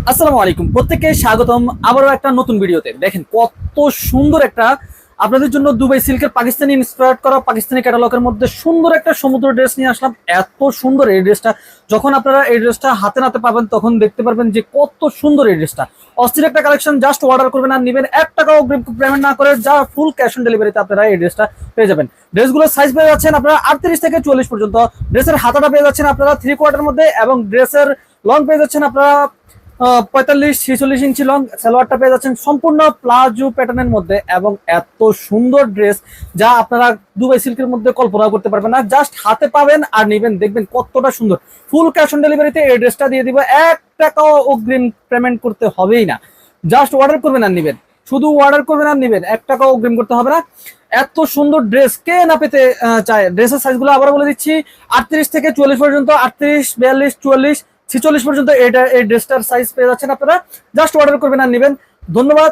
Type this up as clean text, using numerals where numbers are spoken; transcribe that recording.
আসসালামু আলাইকুম, প্রত্যেককে স্বাগতম আবারও একটা নতুন ভিডিওতে। দেখেন কত সুন্দর একটা আপনাদের জন্য দুবাই সিল্কের পাকিস্তানি ইন্সপায়ার্ড করা পাকিস্তানি ক্যাটালগের মধ্যে সুন্দর একটা সমুদ্র ড্রেস নিয়ে আসলাম। এত সুন্দর এই ড্রেসটা, যখন আপনারা এই ড্রেসটা হাতে নাতে পাবেন তখন দেখতে পারবেন যে কত সুন্দর এই ড্রেসটা। অস্থির একটা কালেকশন, জাস্ট অর্ডার করবেন আর নেবেন, 1 টাকাও অগ্রিম পেমেন্ট না করে যা ফুল ক্যাশ অন ডেলিভারিতে আপনারা এই ড্রেসটা পেয়ে যাবেন। ড্রেসগুলোর সাইজ পেয়ে যাচ্ছেন আপনারা 38 থেকে 44 পর্যন্ত। ড্রেসের হাতাটা পেয়ে যাচ্ছেন আপনারা 3/4 মধ্যে এবং ড্রেসের লং পেয়ে যাচ্ছেন আপনারা 45-46 ইঞ্চি লং। সালোয়ারটা পেয়ে যাচ্ছেন সম্পূর্ণ প্লাজো প্যাটার্নের মধ্যে এবং এত সুন্দর ড্রেস যা আপনারা দুবাই সিল্কের মধ্যে কল্পনা করতে পারবেন না। জাস্ট হাতে পাবেন আর নেবেন, দেখবেন কতটা সুন্দর। ফুল ক্যাশ অন ডেলিভারিতে এই ড্রেসটা দিয়ে দিব, 1 টাকাও অগ্রিম পেমেন্ট করতে হবেই না। জাস্ট অর্ডার করবেন আর নেবেন, শুধু অর্ডার করবেন আর নেবেন, 1 টাকাও অগ্রিম করতে হবে না। এত সুন্দর ড্রেস কে না পেতে চায়। ড্রেসের সাইজগুলো আবার বলে দিচ্ছি, 38 থেকে 44 পর্যন্ত, 38, 42, 44, 46 পর্যন্ত এই ড্রেসটার সাইজ পেয়ে যাচ্ছেন আপনারা। জাস্ট অর্ডার করবেন আর নেবেন। ধন্যবাদ।